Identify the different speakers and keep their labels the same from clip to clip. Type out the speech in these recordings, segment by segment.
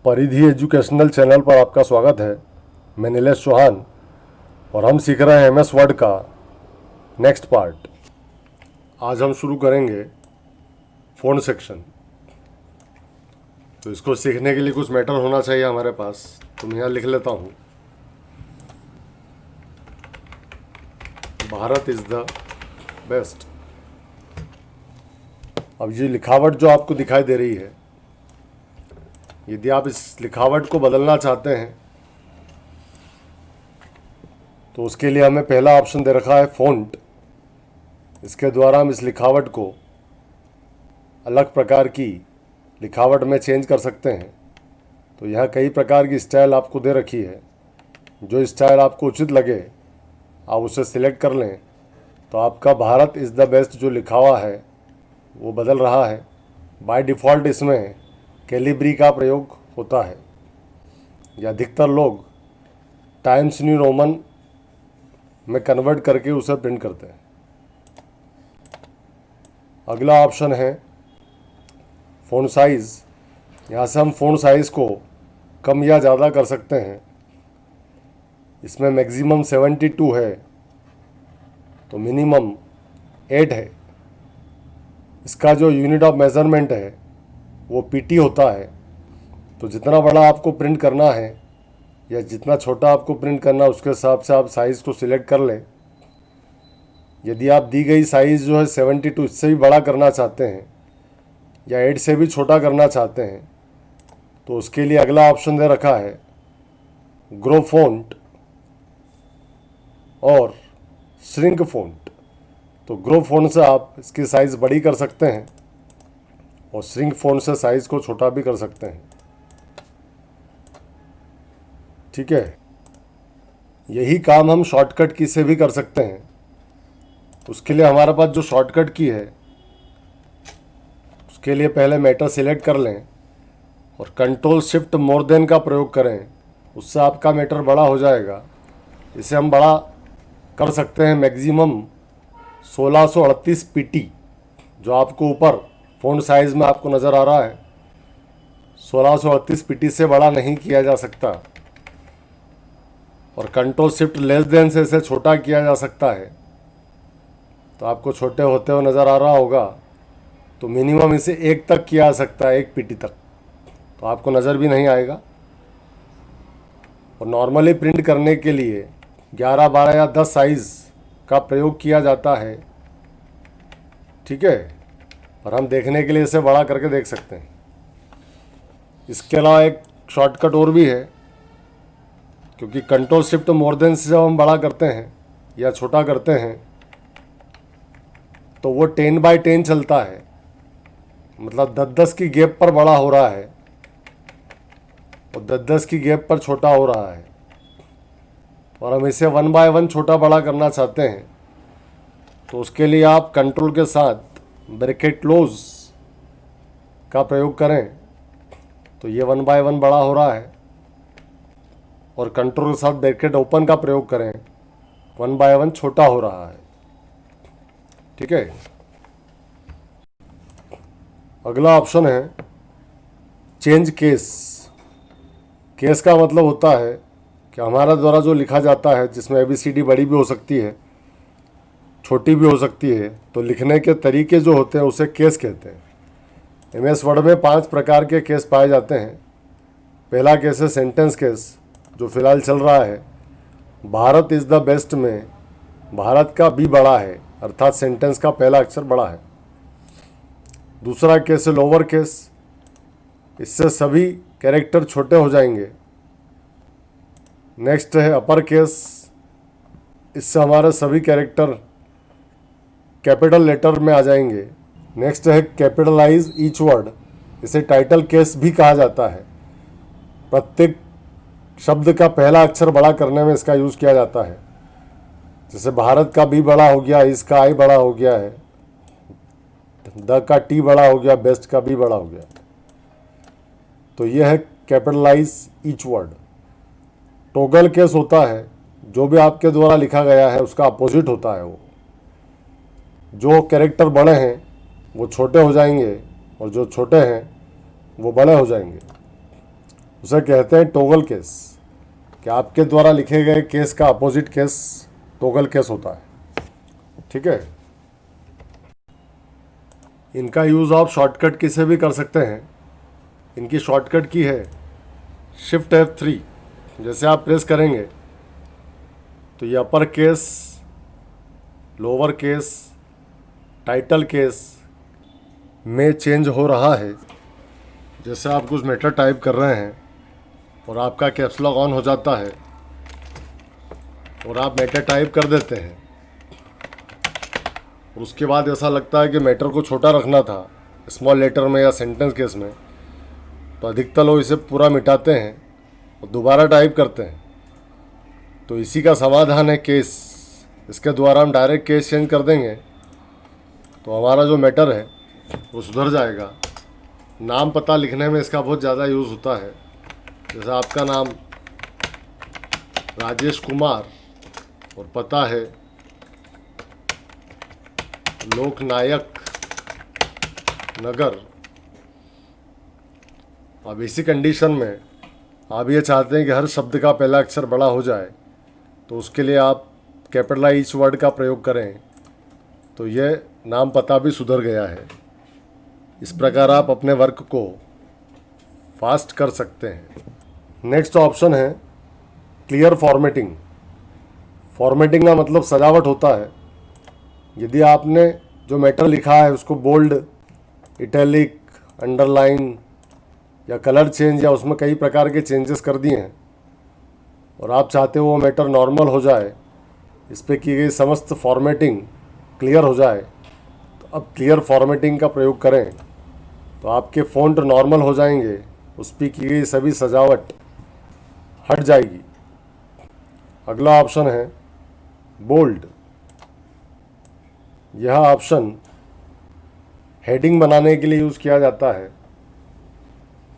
Speaker 1: परिधि educational channel पर आपका स्वागत है। मैं नीलेश चौहान और हम सीख रहे हैं MS वर्ड का नेक्स्ट पार्ट। आज हम शुरू करेंगे फ़ॉन्ट सेक्शन। तो इसको सीखने के लिए कुछ मैटर होना चाहिए हमारे पास, तो मैं यहाँ लिख लेता हूँ, भारत इज़ द बेस्ट। अब ये लिखावट जो आपको दिखाई दे रही है, यदि आप इस लिखावट को बदलना चाहते हैं तो उसके लिए हमें पहला ऑप्शन दे रखा है फ़ॉन्ट। इसके द्वारा हम इस लिखावट को अलग प्रकार की लिखावट में चेंज कर सकते हैं। तो यहाँ कई प्रकार की स्टाइल आपको दे रखी है, जो स्टाइल आपको उचित लगे आप उसे सिलेक्ट कर लें। तो आपका भारत इज़ द बेस्ट जो लिखा हुआ है वो बदल रहा है। बाय डिफ़ॉल्ट इसमें कैलिब्री का प्रयोग होता है, या अधिकतर लोग टाइम्स न्यू रोमन में कन्वर्ट करके उसे प्रिंट करते हैं। अगला ऑप्शन है फ़ॉन्ट साइज़। यहाँ से हम फ़ॉन्ट साइज़ को कम या ज़्यादा कर सकते हैं। इसमें मैक्सिमम 72 है तो मिनिमम 8 है। इसका जो यूनिट ऑफ मेज़रमेंट है वो PT होता है। तो जितना बड़ा आपको प्रिंट करना है या जितना छोटा आपको प्रिंट करना है उसके हिसाब से आप साइज़ को सिलेक्ट कर लें। यदि आप दी गई साइज़ जो है 72 इससे भी बड़ा करना चाहते हैं या 8 से भी छोटा करना चाहते हैं तो उसके लिए अगला ऑप्शन दे रखा है ग्रो फ़ॉन्ट और श्रिंक फ़ॉन्ट। तो ग्रो फ़ॉन्ट से आप इसकी साइज़ बड़ी कर सकते हैं और श्रिंक फ़ॉन्ट से साइज़ को छोटा भी कर सकते हैं। ठीक है, यही काम हम शॉर्टकट की से भी कर सकते हैं। उसके लिए हमारे पास जो शॉर्टकट की है उसके लिए पहले मैटर सिलेक्ट कर लें और कंट्रोल शिफ्ट मोर देन का प्रयोग करें, उससे आपका मैटर बड़ा हो जाएगा। इसे हम बड़ा कर सकते हैं मैक्सिमम 1638 PT, जो आपको ऊपर फ़ॉन्ट साइज़ में आपको नज़र आ रहा है। 1638 PT से बड़ा नहीं किया जा सकता और कंट्रोल शिफ्ट लेस देन से इसे छोटा किया जा सकता है। तो आपको छोटे होते हुए नज़र आ रहा होगा। तो मिनिमम इसे 1 तक किया जा सकता है, 1 PT तक, तो आपको नज़र भी नहीं आएगा। और नॉर्मली प्रिंट करने के लिए 11, 12 या 10 साइज़ का प्रयोग किया जाता है। ठीक है, और हम देखने के लिए इसे बड़ा करके देख सकते हैं। इसके अलावा एक शॉर्टकट और भी है, क्योंकि कंट्रोल शिफ्ट मोर देन से जब हम बड़ा करते हैं या छोटा करते हैं तो वो 10/10 चलता है, मतलब 10-10 की गैप पर बड़ा हो रहा है और 10-10 की गैप पर छोटा हो रहा है। और हम इसे 1 बाय 1 छोटा बड़ा करना चाहते हैं तो उसके लिए आप कंट्रोल के साथ ब्रैकेट क्लोज का प्रयोग करें। तो ये 1 बाय 1 बड़ा हो रहा है और कंट्रोल के साथ ब्रैकेट ओपन का प्रयोग करें, 1 बाय 1 छोटा हो रहा है। ठीक है, अगला ऑप्शन है चेंज केस। केस का मतलब होता है कि हमारा द्वारा जो लिखा जाता है, जिसमें ABCD बड़ी भी हो सकती है छोटी भी हो सकती है, तो लिखने के तरीके जो होते हैं उसे केस कहते हैं। MS वर्ड में 5 प्रकार के केस पाए जाते हैं। पहला केस है सेंटेंस केस, जो फिलहाल चल रहा है। भारत इज़ द बेस्ट में भारत का B बड़ा है, अर्थात सेंटेंस का पहला अक्षर बड़ा है। दूसरा केस है लोअर केस, इससे सभी कैरेक्टर छोटे हो जाएंगे। नेक्स्ट है अपर केस, इससे हमारे सभी कैरेक्टर कैपिटल लेटर में आ जाएंगे। नेक्स्ट है कैपिटलाइज ईच वर्ड, इसे टाइटल केस भी कहा जाता है। प्रत्येक शब्द का पहला अक्षर बड़ा करने में इसका यूज़ किया जाता है। जैसे भारत का B बड़ा हो गया, इसका I बड़ा हो गया है, द का T बड़ा हो गया, बेस्ट का B बड़ा हो गया। तो यह है capitalize each word. Toggle case होता है, जो भी आपके द्वारा लिखा गया है उसका अपोजिट होता है। वो जो कैरेक्टर बड़े हैं वो छोटे हो जाएंगे और जो छोटे हैं वो बड़े हो जाएंगे। उसे कहते हैं टॉगल केस, कि आपके द्वारा लिखे गए केस का अपोजिट केस टॉगल केस होता है। ठीक है, इनका यूज़ आप शॉर्टकट की से भी कर सकते हैं। इनकी शॉर्टकट की है शिफ्ट F3। जैसे आप प्रेस करेंगे तो ये upper case, lower case, title case में चेंज हो रहा है। जैसे आप कुछ मैटर टाइप कर रहे हैं और आपका कैप्स लॉक ऑन हो जाता है और आप मैटर टाइप कर देते हैं और उसके बाद ऐसा लगता है कि मैटर को छोटा रखना था स्मॉल लेटर में या सेंटेंस केस में, तो अधिकतर लोग इसे पूरा मिटाते हैं और दोबारा टाइप करते हैं। तो इसी का समाधान है केस। इसके द्वारा हम डायरेक्ट केस चेंज कर देंगे तो हमारा जो मैटर है वो सुधर जाएगा। नाम पता लिखने में इसका बहुत ज़्यादा यूज़ होता है। जैसे आपका नाम राजेश कुमार और पता है लोकनायक नगर। अब इसी कंडीशन में आप ये चाहते हैं कि हर शब्द का पहला अक्षर बड़ा हो जाए, तो उसके लिए आप कैपिटल ईच वर्ड का प्रयोग करें, तो ये नाम पता भी सुधर गया है। इस प्रकार आप अपने वर्क को फास्ट कर सकते हैं। नेक्स्ट ऑप्शन है क्लियर फॉर्मेटिंग। फॉर्मेटिंग का मतलब सजावट होता है। यदि आपने जो मैटर लिखा है उसको बोल्ड, इटैलिक, अंडरलाइन या कलर चेंज या उसमें कई प्रकार के चेंजेस कर दिए हैं और आप चाहते हो वो मैटर नॉर्मल हो जाए, इस पर की गई समस्त फॉर्मेटिंग क्लियर हो जाए, तो अब क्लियर फॉर्मेटिंग का प्रयोग करें तो आपके फ़ॉन्ट नॉर्मल हो जाएंगे, उस पर की गई सभी सजावट हट जाएगी। अगला ऑप्शन है बोल्ड। यह ऑप्शन हेडिंग बनाने के लिए यूज़ किया जाता है।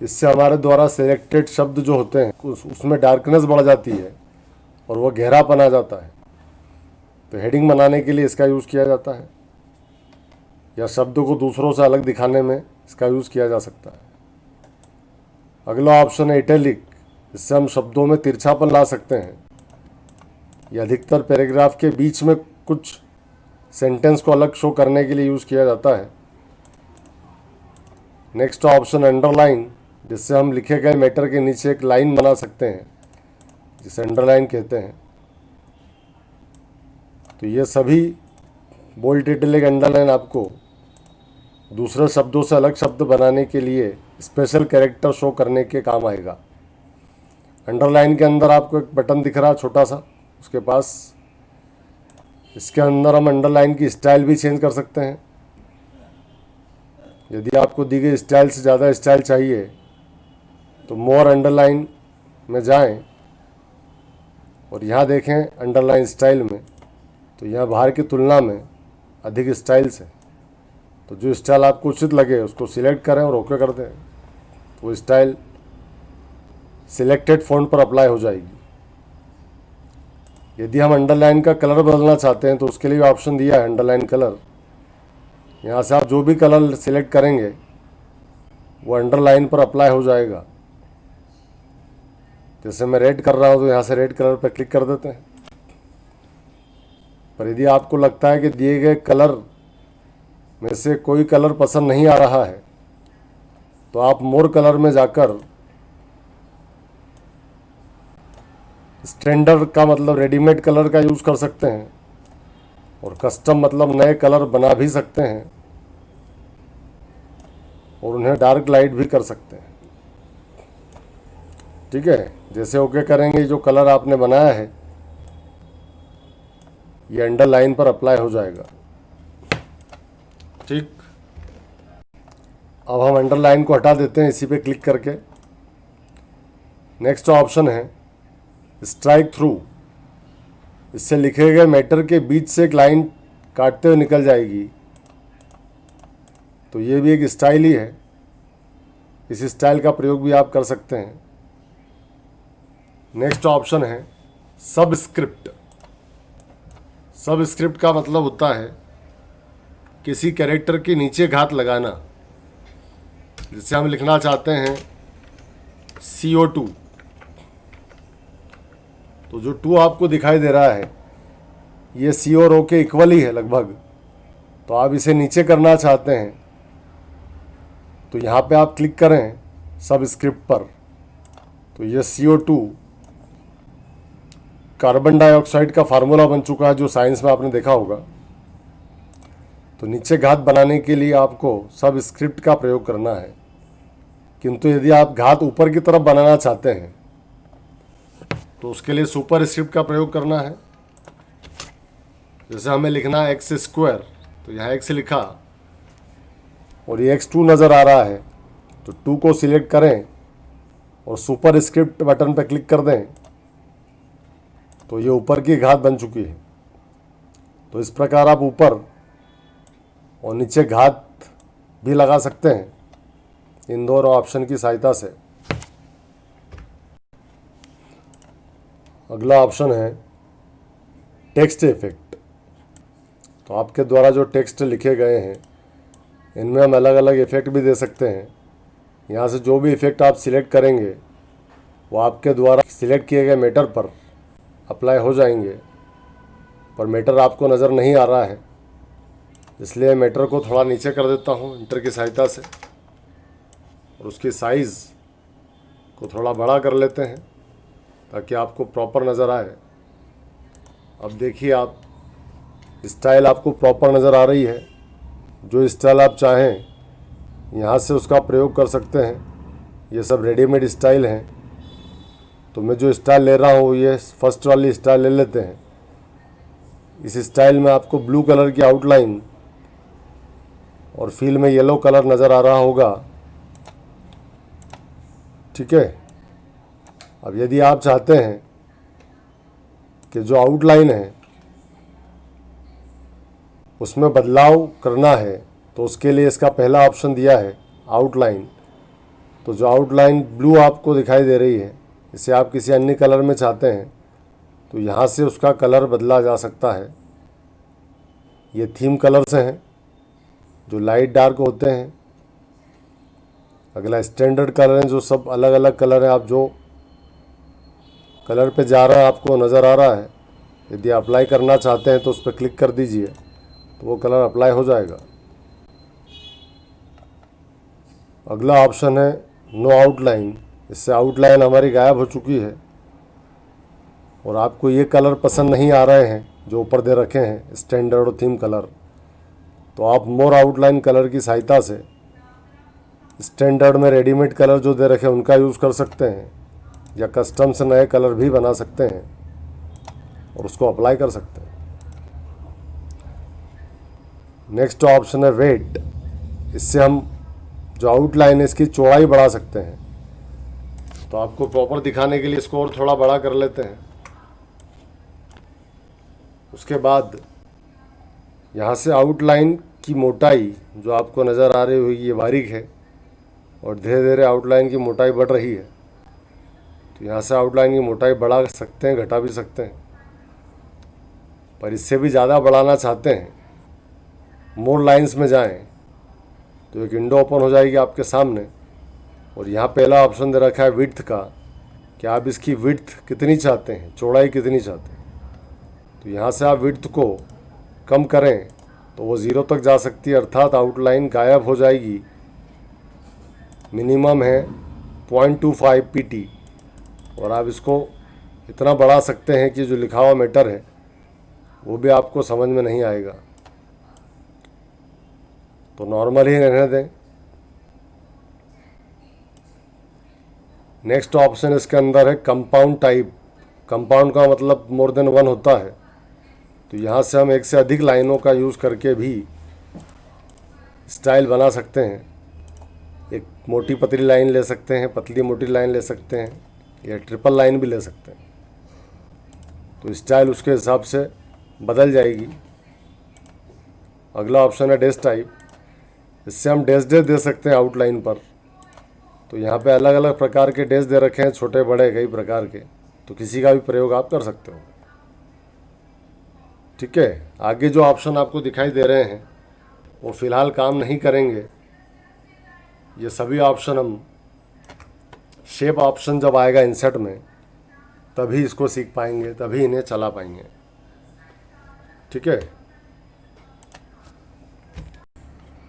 Speaker 1: इससे हमारे द्वारा सिलेक्टेड शब्द जो होते हैं उसमें डार्कनेस बढ़ जाती है और वह गहरापन आ जाता है। तो हेडिंग बनाने के लिए इसका यूज़ किया जाता है, या शब्दों को दूसरों से अलग दिखाने में इसका यूज़ किया जा सकता है। अगला ऑप्शन है इटैलिक। इससे हम शब्दों में तिरछापन ला सकते हैं। यह अधिकतर पैराग्राफ के बीच में कुछ सेंटेंस को अलग शो करने के लिए यूज़ किया जाता है। नेक्स्ट ऑप्शन अंडरलाइन, जिससे हम लिखे गए मैटर के नीचे एक लाइन बना सकते हैं, जिसे अंडरलाइन कहते हैं। तो ये सभी बोल्ड, इटैलिक, अंडरलाइन आपको दूसरे शब्दों से अलग शब्द बनाने के लिए स्पेशल कैरेक्टर शो करने के काम आएगा। अंडरलाइन के अंदर आपको एक बटन दिख रहा है छोटा सा, उसके पास, इसके अंदर हम अंडरलाइन की स्टाइल भी चेंज कर सकते हैं। यदि आपको दी गई स्टाइल से ज़्यादा स्टाइल चाहिए तो मोर अंडरलाइन में जाएं और यहाँ देखें अंडरलाइन स्टाइल में, तो यहाँ बाहर की तुलना में अधिक स्टाइल्स है। तो जो स्टाइल आपको उचित लगे उसको सिलेक्ट करें और ओके कर दें, तो वो स्टाइल सिलेक्टेड फ़ॉन्ट पर अप्लाई हो जाएगी। यदि हम अंडरलाइन का कलर बदलना चाहते हैं तो उसके लिए ऑप्शन दिया है अंडरलाइन कलर। यहाँ से आप जो भी कलर सिलेक्ट करेंगे वो अंडरलाइन पर अप्लाई हो जाएगा। जैसे मैं रेड कर रहा हूँ तो यहाँ से रेड कलर पर क्लिक कर देते हैं। पर यदि आपको लगता है कि दिए गए कलर में से कोई कलर पसंद नहीं आ रहा है तो आप मोर कलर में जाकर स्टैंडर्ड का मतलब रेडीमेड कलर का यूज़ कर सकते हैं और कस्टम मतलब नए कलर बना भी सकते हैं और उन्हें डार्क लाइट भी कर सकते हैं। ठीक है, जैसे ओके करेंगे जो कलर आपने बनाया है ये अंडरलाइन पर अप्लाई हो जाएगा। ठीक, अब हम अंडरलाइन को हटा देते हैं इसी पे क्लिक करके। नेक्स्ट ऑप्शन है स्ट्राइक थ्रू। इससे लिखे गए मैटर के बीच से एक लाइन काटते हुए निकल जाएगी। तो ये भी एक स्टाइल ही है, इस स्टाइल का प्रयोग भी आप कर सकते हैं। नेक्स्ट ऑप्शन है सबस्क्रिप्ट। सबस्क्रिप्ट का मतलब होता है किसी कैरेक्टर के नीचे घात लगाना। जैसे हम लिखना चाहते हैं CO2। तो जो 2 आपको दिखाई दे रहा है ये C और O के इक्वल ही है लगभग। तो आप इसे नीचे करना चाहते हैं तो यहाँ पे आप क्लिक करें सब स्क्रिप्ट पर। तो ये CO2 कार्बन डाइऑक्साइड का फार्मूला बन चुका है जो साइंस में आपने देखा होगा। तो नीचे घात बनाने के लिए आपको सब स्क्रिप्ट का प्रयोग करना है, किंतु यदि आप घात ऊपर की तरफ बनाना चाहते हैं तो उसके लिए सुपर स्क्रिप्ट का प्रयोग करना है। जैसे हमें लिखना है x², तो यहाँ x लिखा और ये x2 नज़र आ रहा है तो 2 को सिलेक्ट करें और सुपर स्क्रिप्ट बटन पर क्लिक कर दें तो ये ऊपर की घात बन चुकी है। तो इस प्रकार आप ऊपर और नीचे घात भी लगा सकते हैं इन दोनों ऑप्शन की सहायता से। अगला ऑप्शन है टेक्स्ट इफेक्ट। तो आपके द्वारा जो टेक्स्ट लिखे गए हैं इनमें हम अलग अलग इफ़ेक्ट भी दे सकते हैं। यहाँ से जो भी इफ़ेक्ट आप सिलेक्ट करेंगे वो आपके द्वारा सिलेक्ट किए गए मैटर पर अप्लाई हो जाएंगे, पर मैटर आपको नज़र नहीं आ रहा है, इसलिए मैटर को थोड़ा नीचे कर देता हूँ इंटर की सहायता से और उसकी साइज़ को थोड़ा बड़ा कर लेते हैं ताकि आपको प्रॉपर नज़र आए। अब देखिए आप स्टाइल आपको प्रॉपर नज़र आ रही है। जो स्टाइल आप चाहें यहाँ से उसका प्रयोग कर सकते हैं। ये सब रेडीमेड स्टाइल हैं। तो मैं जो स्टाइल ले रहा हूँ ये फर्स्ट वाली स्टाइल ले लेते हैं। इस स्टाइल में आपको ब्लू कलर की आउटलाइन और फील में येलो कलर नज़र आ रहा होगा, ठीक है। अब यदि आप चाहते हैं कि जो आउटलाइन है उसमें बदलाव करना है तो उसके लिए इसका पहला ऑप्शन दिया है आउटलाइन। तो जो आउटलाइन ब्लू आपको दिखाई दे रही है इसे आप किसी अन्य कलर में चाहते हैं तो यहाँ से उसका कलर बदला जा सकता है। ये थीम कलर्स हैं जो लाइट डार्क होते हैं। अगला स्टैंडर्ड कलर हैं जो सब अलग अलग कलर हैं। आप जो कलर पे जा रहा है आपको नज़र आ रहा है, यदि अप्लाई करना चाहते हैं तो उस पर क्लिक कर दीजिए तो वो कलर अप्लाई हो जाएगा। अगला ऑप्शन है नो आउटलाइन। इससे आउटलाइन हमारी गायब हो चुकी है और आपको ये कलर पसंद नहीं आ रहे हैं जो ऊपर दे रखे हैं स्टैंडर्ड और थीम कलर, तो आप मोर आउटलाइन कलर की सहायता से स्टैंडर्ड में रेडीमेड कलर जो दे रखे हैं उनका यूज़ कर सकते हैं या कस्टम से नए कलर भी बना सकते हैं और उसको अप्लाई कर सकते हैं। नेक्स्ट ऑप्शन है वेट। इससे हम जो आउटलाइन है इसकी चौड़ाई बढ़ा सकते हैं। तो आपको प्रॉपर दिखाने के लिए इसको और थोड़ा बड़ा कर लेते हैं। उसके बाद यहाँ से आउटलाइन की मोटाई जो आपको नज़र आ रही होगी ये बारीक है और धीरे धीरे आउटलाइन की मोटाई बढ़ रही है। तो यहाँ से आउटलाइन की मोटाई बढ़ा सकते हैं, घटा भी सकते हैं। पर इससे भी ज़्यादा बढ़ाना चाहते हैं मोर लाइंस में जाएं तो एक विंडो ओपन हो जाएगी आपके सामने और यहाँ पहला ऑप्शन दे रखा है विड्थ का कि आप इसकी विड्थ कितनी चाहते हैं, चौड़ाई कितनी चाहते हैं। तो यहाँ से आप विड्थ को कम करें तो वो 0 तक जा सकती है, अर्थात आउटलाइन गायब हो जाएगी। मिनिमम है 0.25 PT और आप इसको इतना बढ़ा सकते हैं कि जो लिखा हुआ मैटर है वो भी आपको समझ में नहीं आएगा। तो नॉर्मल ही रहने दें। नेक्स्ट ऑप्शन इसके अंदर है कंपाउंड टाइप। कंपाउंड का मतलब मोर देन 1 होता है। तो यहाँ से हम एक से अधिक लाइनों का यूज़ करके भी स्टाइल बना सकते हैं। एक मोटी पतली लाइन ले सकते हैं, पतली मोटी लाइन ले सकते हैं या ट्रिपल लाइन भी ले सकते हैं। तो स्टाइल उसके हिसाब से बदल जाएगी। अगला ऑप्शन है डैश टाइप। इससे हम डैश दे सकते हैं आउटलाइन पर। तो यहाँ पे अलग अलग प्रकार के डैश दे रखे हैं, छोटे बड़े कई प्रकार के, तो किसी का भी प्रयोग आप कर सकते हो। ठीक है। आगे जो ऑप्शन आपको दिखाई दे रहे हैं वो फ़िलहाल काम नहीं करेंगे। ये सभी ऑप्शन हम शेप ऑप्शन जब आएगा इंसर्ट में तभी इसको सीख पाएंगे, तभी इन्हें चला पाएंगे। ठीक है,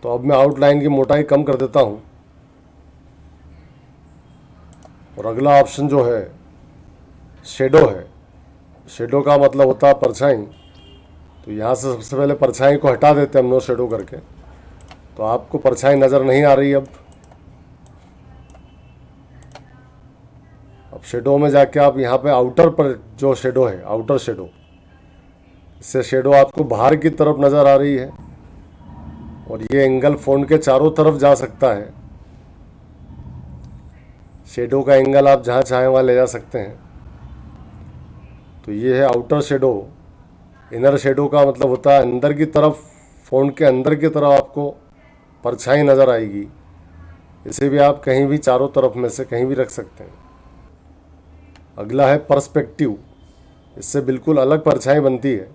Speaker 1: तो अब मैं आउटलाइन की मोटाई कम कर देता हूँ और अगला ऑप्शन जो है शेडो है। शेडो का मतलब होता है परछाई। तो यहाँ से सबसे पहले परछाई को हटा देते हैं हम नो शेडो करके, तो आपको परछाई नज़र नहीं आ रही। अब शेडो में जाके आप यहाँ पे आउटर पर जो शेडो है, आउटर शेडो, इससे शेडो आपको बाहर की तरफ नज़र आ रही है और ये एंगल फ़ोन के चारों तरफ जा सकता है। शेडो का एंगल आप जहाँ चाहें वहाँ ले जा सकते हैं। तो ये है आउटर शेडो। इनर शेडो का मतलब होता है अंदर की तरफ, फ़ोन के अंदर की तरफ आपको परछाई नज़र आएगी। इसे भी आप कहीं भी चारों तरफ में से कहीं भी रख सकते हैं। अगला है पर्सपेक्टिव। इससे बिल्कुल अलग परछाई बनती है।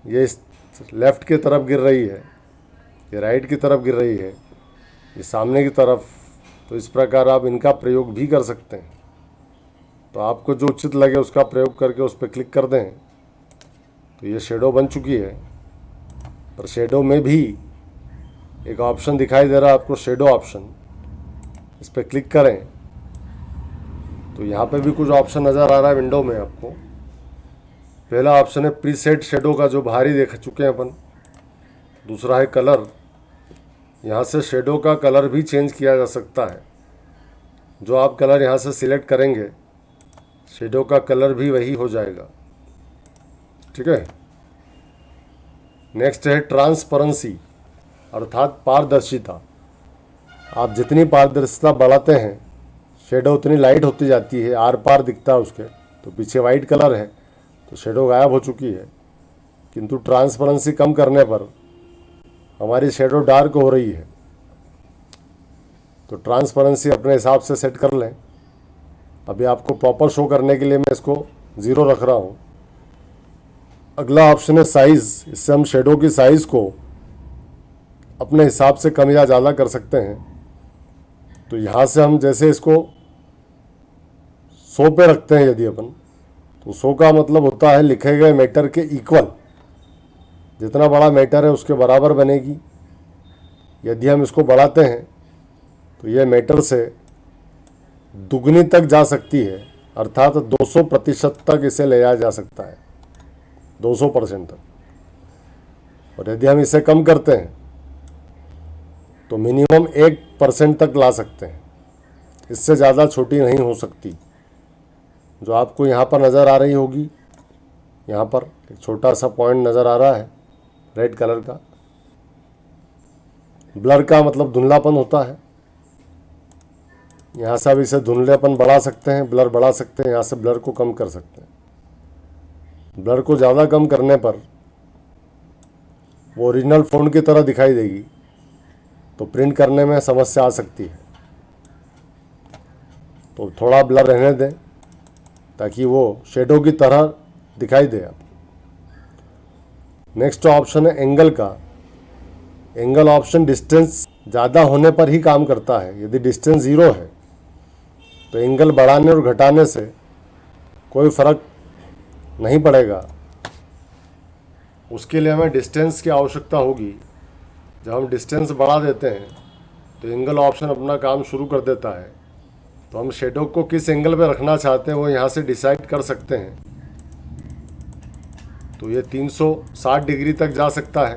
Speaker 1: ये इस लेफ़्ट की तरफ गिर रही है, ये राइट की तरफ गिर रही है, ये सामने की तरफ। तो इस प्रकार आप इनका प्रयोग भी कर सकते हैं। तो आपको जो उचित लगे उसका प्रयोग करके उस पर क्लिक कर दें। तो ये शेडो बन चुकी है। पर शेडो में भी एक ऑप्शन दिखाई दे रहा है आपको, शेडो ऑप्शन। इस पर क्लिक करें तो यहाँ पे भी कुछ ऑप्शन नज़र आ रहा है विंडो में आपको। पहला ऑप्शन है प्रीसेट शेडो का, जो बाहर ही देख चुके हैं अपन। दूसरा है कलर। यहाँ से शेडो का कलर भी चेंज किया जा सकता है। जो आप कलर यहाँ से सिलेक्ट करेंगे शेडो का कलर भी वही हो जाएगा। ठीक है, नेक्स्ट है ट्रांसपेरेंसी, अर्थात पारदर्शिता। आप जितनी पारदर्शिता बढ़ाते हैं शेडो उतनी लाइट होती जाती है, आर पार दिखता है उसके। तो पीछे वाइट कलर है तो शेडो गायब हो चुकी है, किंतु ट्रांसपेरेंसी कम करने पर हमारी शेडो डार्क हो रही है। तो ट्रांसपेरेंसी अपने हिसाब से सेट कर लें। अभी आपको प्रॉपर शो करने के लिए मैं इसको 0 रख रहा हूँ। अगला ऑप्शन है साइज़। इससे हम शेडो की साइज़ को अपने हिसाब से कम या ज़्यादा कर सकते हैं। तो यहाँ से हम जैसे इसको 100 पे रखते हैं यदि अपन, तो 100 का मतलब होता है लिखे गए मैटर के इक्वल। जितना बड़ा मैटर है उसके बराबर बनेगी। यदि हम इसको बढ़ाते हैं तो यह मैटर से दुगनी तक जा सकती है, अर्थात 200% तक इसे ले जाया जा सकता है, 200% तक। और यदि हम इसे कम करते हैं तो मिनिमम 1% तक ला सकते हैं। इससे ज़्यादा छोटी नहीं हो सकती। जो आपको यहाँ पर नज़र आ रही होगी, यहाँ पर एक छोटा सा पॉइंट नज़र आ रहा है रेड कलर का। ब्लर का मतलब धुंधलापन होता है। यहाँ से अब इसे धुंधलेपन बढ़ा सकते हैं, ब्लर बढ़ा सकते हैं। यहाँ से ब्लर को कम कर सकते हैं। ब्लर को ज़्यादा कम करने पर वो ओरिजिनल फ़ोन की तरह दिखाई देगी, तो प्रिंट करने में समस्या आ सकती है। तो थोड़ा ब्लर रहने दें ताकि वो शेडो की तरह दिखाई दे। आप नेक्स्ट ऑप्शन है एंगल का। एंगल ऑप्शन डिस्टेंस ज़्यादा होने पर ही काम करता है। यदि डिस्टेंस 0 है तो एंगल बढ़ाने और घटाने से कोई फ़र्क नहीं पड़ेगा। उसके लिए हमें डिस्टेंस की आवश्यकता होगी। जब हम डिस्टेंस बढ़ा देते हैं तो एंगल ऑप्शन अपना काम शुरू कर देता है। तो हम शेडो को किस एंगल पे रखना चाहते हैं वो यहाँ से डिसाइड कर सकते हैं। तो ये 360 डिग्री तक जा सकता है।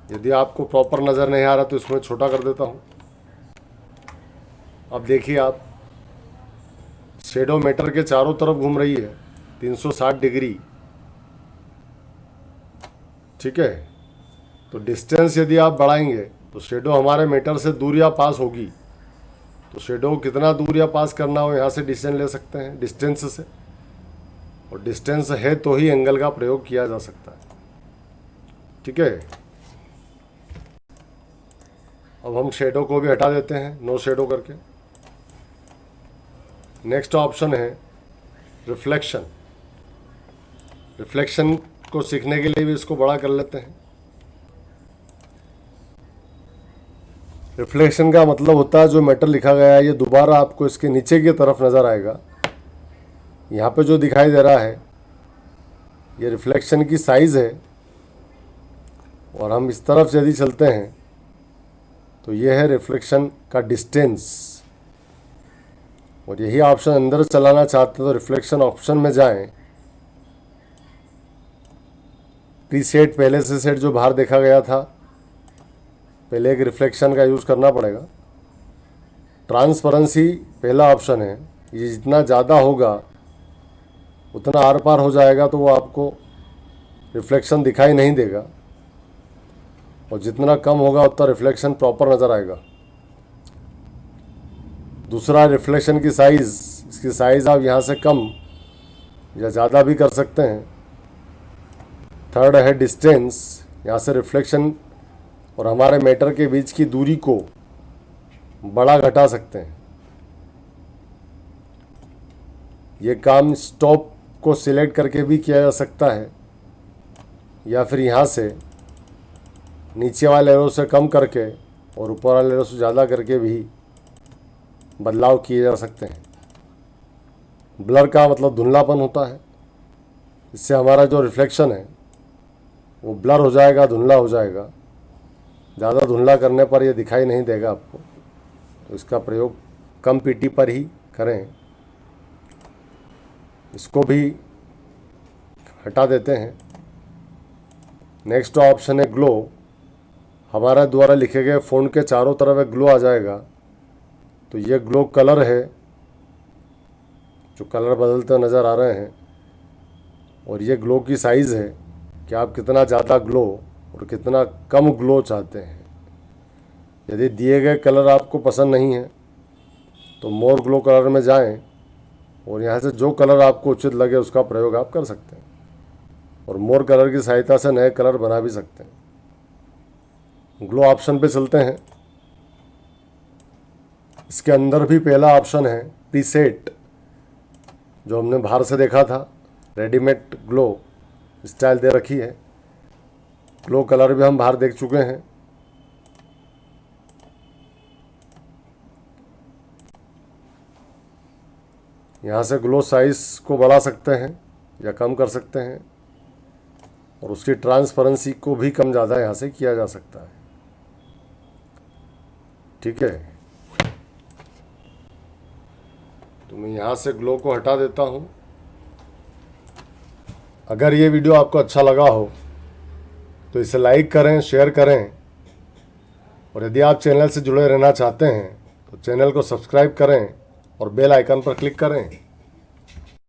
Speaker 1: यदि आपको प्रॉपर नज़र नहीं आ रहा तो इसमें छोटा कर देता हूँ। अब देखिए आप, शेडो मैटर के चारों तरफ घूम रही है 360 डिग्री। ठीक है, तो डिस्टेंस यदि आप बढ़ाएंगे तो शेडो हमारे मैटर से दूर या पास होगी। तो शेडो को कितना दूर या पास करना हो यहाँ से डिसीजन ले सकते हैं डिस्टेंस से। और डिस्टेंस है तो ही एंगल का प्रयोग किया जा सकता है। ठीक है, अब हम शेडो को भी हटा देते हैं नो शेडो करके। नेक्स्ट ऑप्शन है रिफ्लेक्शन। रिफ्लेक्शन को सीखने के लिए भी इसको बड़ा कर लेते हैं। रिफ्लेक्शन का मतलब होता है जो मेटल लिखा गया है ये दोबारा आपको इसके नीचे की तरफ नज़र आएगा। यहाँ पे जो दिखाई दे रहा है ये रिफ्लेक्शन की साइज़ है, और हम इस तरफ से यदि चलते हैं तो ये है रिफ्लेक्शन का डिस्टेंस। और यही ऑप्शन अंदर चलाना चाहते हैं तो रिफ्लेक्शन ऑप्शन में जाएं। प्रीसेट पहले से सेट जो बाहर देखा गया था, पहले एक रिफ्लेक्शन का यूज़ करना पड़ेगा। ट्रांसपेरेंसी पहला ऑप्शन है, ये जितना ज़्यादा होगा उतना आर पार हो जाएगा तो वो आपको रिफ्लेक्शन दिखाई नहीं देगा, और जितना कम होगा उतना रिफ्लेक्शन प्रॉपर नज़र आएगा। दूसरा रिफ्लेक्शन की साइज़, इसकी साइज़ आप यहाँ से कम या ज़्यादा भी कर सकते हैं। थर्ड है डिस्टेंस, यहाँ से रिफ्लेक्शन और हमारे मैटर के बीच की दूरी को बड़ा घटा सकते हैं। ये काम स्टॉप को सिलेक्ट करके भी किया जा सकता है, या फिर यहाँ से नीचे वाले एरो से कम करके और ऊपर वाले एरो से ज़्यादा करके भी बदलाव किए जा सकते हैं। ब्लर का मतलब धुंधलापन होता है, इससे हमारा जो रिफ्लेक्शन है वो ब्लर हो जाएगा, धुंधला हो जाएगा। ज़्यादा धुंधला करने पर ये दिखाई नहीं देगा आपको, तो इसका प्रयोग कम पीटी पर ही करें। इसको भी हटा देते हैं। नेक्स्ट ऑप्शन है ग्लो। हमारे द्वारा लिखे गए फ़ॉन्ट के चारों तरफ एक ग्लो आ जाएगा, तो ये ग्लो कलर है, जो कलर बदलते नज़र आ रहे हैं। और ये ग्लो की साइज़ है कि आप कितना ज़्यादा ग्लो और कितना कम ग्लो चाहते हैं। यदि दिए गए कलर आपको पसंद नहीं है तो मोर ग्लो कलर में जाएं, और यहाँ से जो कलर आपको उचित लगे उसका प्रयोग आप कर सकते हैं, और मोर कलर की सहायता से नए कलर बना भी सकते हैं। ग्लो ऑप्शन पे चलते हैं। इसके अंदर भी पहला ऑप्शन है प्रीसेट, जो हमने बाहर से देखा था। रेडीमेड ग्लो स्टाइल दे रखी है। ग्लो कलर भी हम बाहर देख चुके हैं। यहाँ से ग्लो साइज को बढ़ा सकते हैं या कम कर सकते हैं, और उसकी ट्रांसपेरेंसी को भी कम ज़्यादा यहाँ से किया जा सकता है। ठीक है, तो मैं यहाँ से ग्लो को हटा देता हूँ। अगर ये वीडियो आपको अच्छा लगा हो तो इसे लाइक करें, शेयर करें, और यदि आप चैनल से जुड़े रहना चाहते हैं तो चैनल को सब्सक्राइब करें और बेल आइकन पर क्लिक करें।